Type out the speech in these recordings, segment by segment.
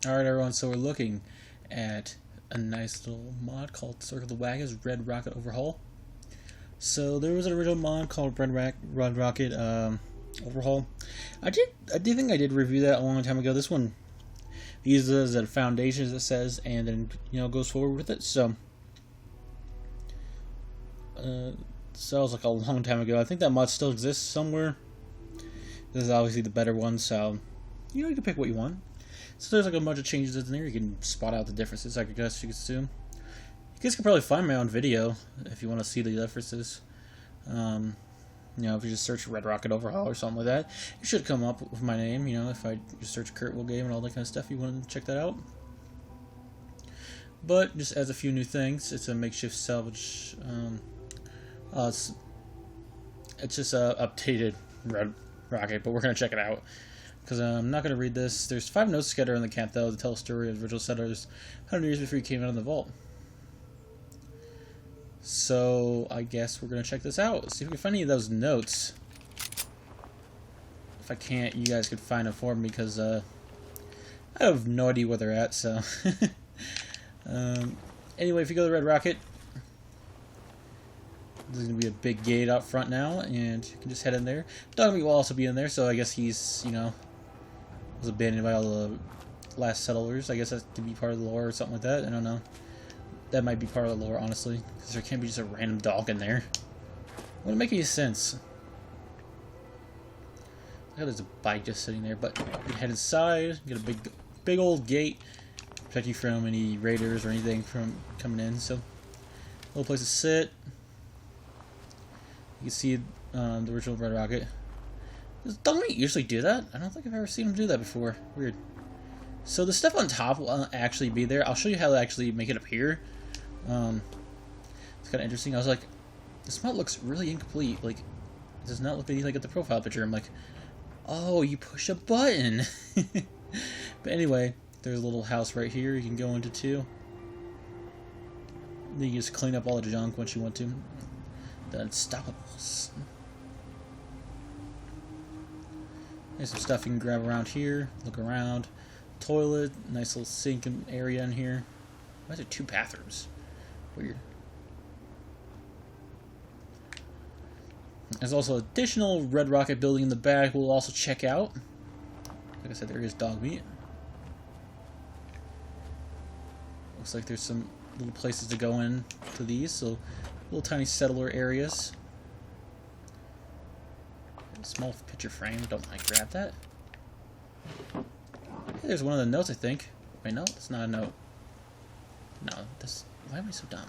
Alright everyone, so we're looking at a nice little mod called Circle the Wagons Red Rocket Overhaul. So there was an original mod called Red Rocket Overhaul. I do think I did review that a long time ago. This one uses a foundation, as it says, and then goes forward with it. So that was like a long time ago. I think that mod still exists somewhere. This is obviously the better one, so you can pick what you want. So there's like a bunch of changes in there. You can spot out the differences, I guess you could assume. You guys could probably find my own video if you want to see the differences. If you just search Red Rocket Overhaul or something like that, it should come up with my name. If I just search Kurt Will Game and all that kind of stuff, you want to check that out. But just adds a few new things. It's a makeshift salvage. It's just a updated Red Rocket, but we're gonna check it out. Because I'm not going to read this. There's 5 notes scattered in the camp, though, to tell a story of original settlers 100 years before he came out of the vault. So, I guess we're going to check this out. See if we can find any of those notes. If I can't, you guys could find them for me, because I have no idea where they're at, so... Anyway, if you go to Red Rocket, there's going to be a big gate out front now, and you can just head in there. Dogmeat will also be in there, so I guess he's, was abandoned by all the last settlers. I guess that could be part of the lore or something like that. I don't know. That might be part of the lore, honestly. Because there can't be just a random dog in there. Wouldn't make any sense. Oh, there's a bike just sitting there. But you can head inside. Get a big old gate. Protect you from any raiders or anything from coming in. So, little place to sit. You can see the original Red Rocket. Don't we usually do that? I don't think I've ever seen him do that before. Weird. So the stuff on top will actually be there. I'll show you how to actually make it appear. It's kind of interesting. I was like, this mod looks really incomplete. Like, it does not look anything like at the profile picture. I'm like, oh, you push a button. But anyway, there's a little house right here you can go into too. Then you just clean up all the junk once you want to. The Unstoppables. There's some stuff you can grab around here. Look around. Toilet. Nice little sink area in here. Why is there 2 bathrooms? Weird. There's also additional Red Rocket building in the back we'll also check out. Like I said, there is dog meat. Looks like there's some little places to go in to these. So, little tiny settler areas. Small picture frame, don't mind grab that. Hey, there's one of the notes, I think. Wait, no, that's not a note. No, this. Why am I so dumb?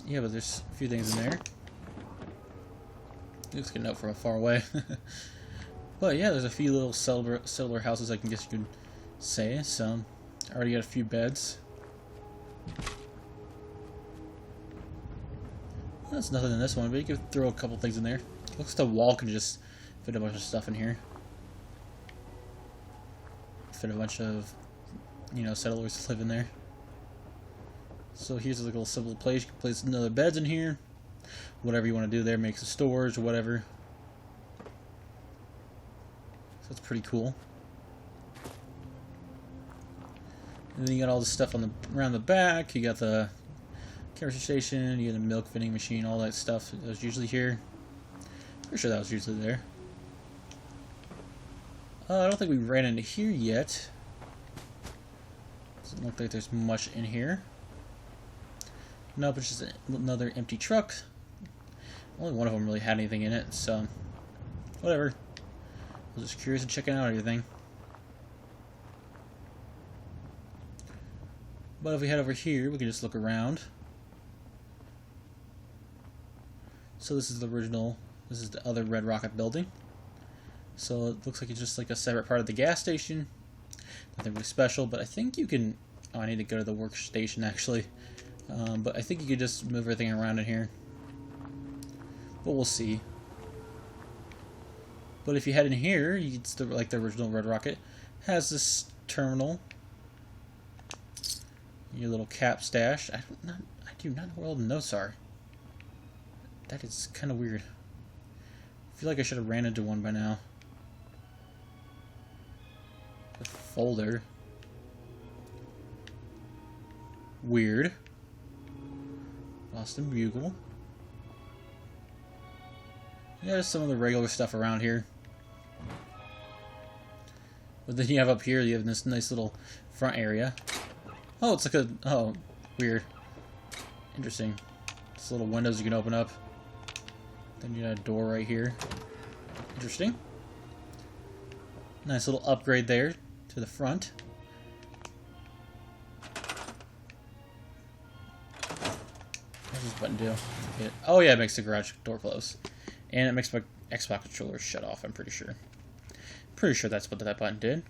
Yeah, but there's a few things in there. Looks like a note from far away. But yeah, there's a few little settler houses, I guess you could say. So, I already got a few beds. There's nothing in this one, but you could throw a couple things in there. Looks like the wall can just fit a bunch of stuff in here. Fit a bunch of, settlers to live in there. So here's like a little simple place. You can place another beds in here. Whatever you want to do there, make some storage or whatever. So it's pretty cool. And then you got all the stuff on around the back. You got the chemistry station, you get a milk vending machine, all that stuff that was usually here. Pretty sure that was usually there. I don't think we ran into here yet. Doesn't look like there's much in here. Nope, it's just another empty truck. Only one of them really had anything in it, so whatever. I was just curious and checking out everything. But if we head over here, we can just look around. So this is the original, this is the other Red Rocket building. So it looks like it's just like a separate part of the gas station. Nothing really special, but I think you can, oh, I need to go to the workstation actually. But I think you could just move everything around in here. But we'll see. But if you head in here, it's like the original Red Rocket. Has this terminal. Your little cap stash. I do not know where all the notes are. That is kind of weird. I feel like I should have ran into one by now. folder. Weird. Boston Bugle. Yeah, there's some of the regular stuff around here. But then you have up here, you have this nice little front area. Oh, it's like a... Oh, weird. Interesting. Just little windows you can open up. Then you got a door right here. Interesting. Nice little upgrade there to the front. What does this button do? Oh yeah, it makes the garage door close. And it makes my Xbox controller shut off, I'm pretty sure. Pretty sure that's what that button did.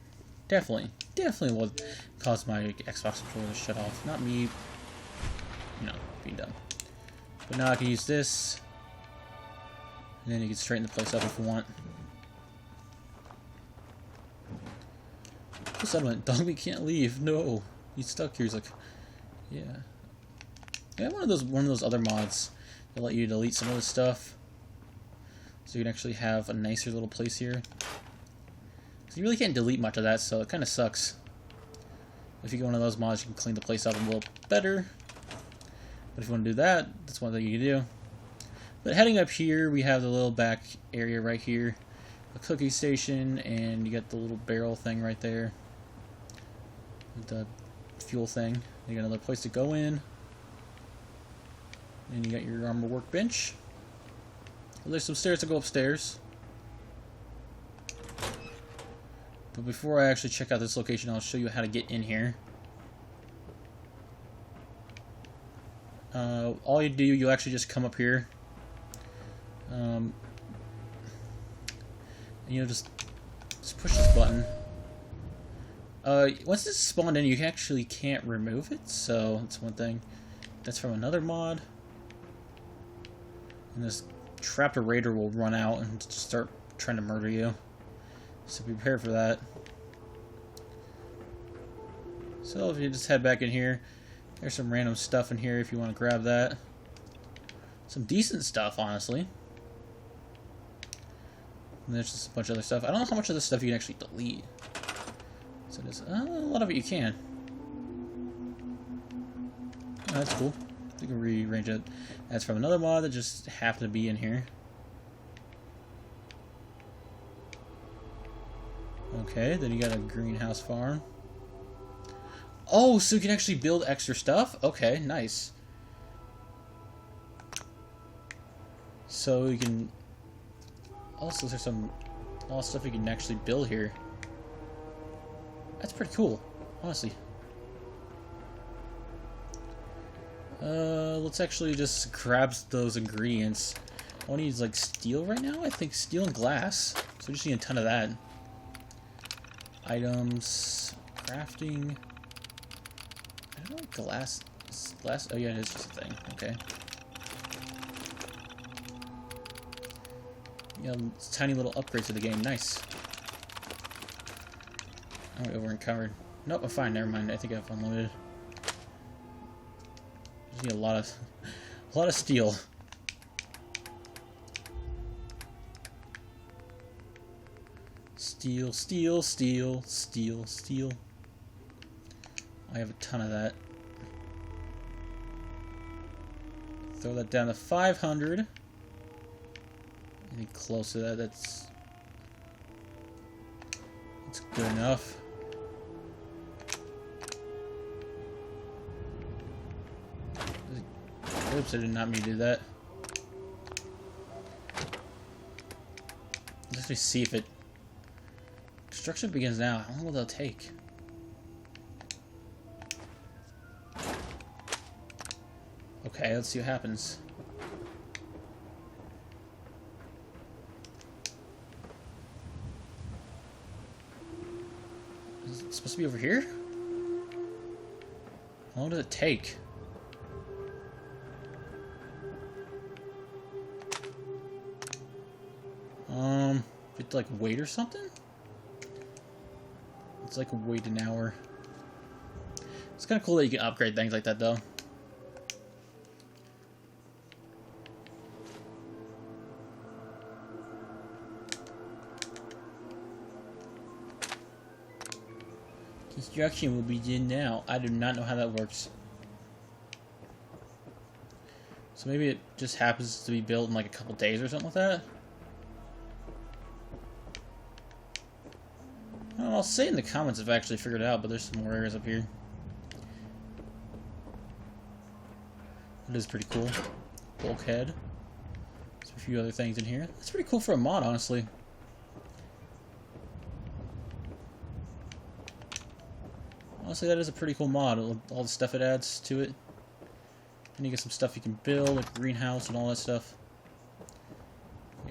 Definitely what caused my Xbox controller to shut off. Not me, being dumb. But now I can use this. And then you can straighten the place up if you want. The settlement. Dogby can't leave. No. He's stuck here. He's like, yeah. Yeah, one of those other mods that let you delete some of this stuff. So you can actually have a nicer little place here. So you really can't delete much of that, so it kind of sucks. If you get one of those mods, you can clean the place up a little better. But if you want to do that, that's one thing you can do. But heading up here, we have the little back area right here. A cookie station, and you got the little barrel thing right there. With the fuel thing. You got another place to go in. And you got your armor workbench. Well, there's some stairs to go upstairs. But before I actually check out this location, I'll show you how to get in here. All you do, you actually just come up here. Just push this button. Once this is spawned in, you actually can't remove it, so that's one thing. That's from another mod. And this trapped raider will run out and start trying to murder you. So be prepared for that. So if you just head back in here, there's some random stuff in here if you want to grab that. Some decent stuff, honestly. And there's just a bunch of other stuff. I don't know how much of this stuff you can actually delete. So there's a lot of it you can. Oh, that's cool. You can rearrange it. That's from another mod that just happened to be in here. Okay, then you got a greenhouse farm. Oh, so you can actually build extra stuff? Okay, nice. So you can... Also, there's some stuff you can actually build here. That's pretty cool, honestly. Let's actually just grab those ingredients. I want to use, like, steel right now? I think steel and glass. So we just need a ton of that. Items... Crafting... I don't know, glass... Oh yeah, it is just a thing. Okay. Tiny little upgrades to the game. Nice. Oh, over encumbered. Nope, I'm fine. Never mind. I think I've unlimited. Just need a lot of steel. Steel, steel, steel, steel, steel. I have a ton of that. Throw that down to 500. Anything close to that, that's good enough. Oops, I did not mean to do that. Let's actually see if it... Construction begins now. How long will that take? Okay, let's see what happens. Is it supposed to be over here? How long does it take? You have to, like, wait or something? It's like wait an hour. It's kind of cool that you can upgrade things like that, though. Construction will begin now. I do not know how that works. So maybe it just happens to be built in like a couple days or something like that? I don't know, I'll say in the comments if I actually figured it out, but there's some more areas up here. It is pretty cool. Bulkhead. There's a few other things in here. That's pretty cool for a mod, honestly. Honestly, that is a pretty cool mod. All the stuff it adds to it. And you get some stuff you can build, like a greenhouse and all that stuff.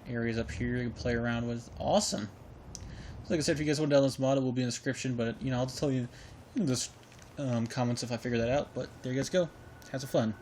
Areas up here you can play around with. Awesome! So like I said, if you guys want to download this mod, it will be in the description. But, you know, I'll just tell you in the comments if I figure that out. But there you guys go. Have some fun.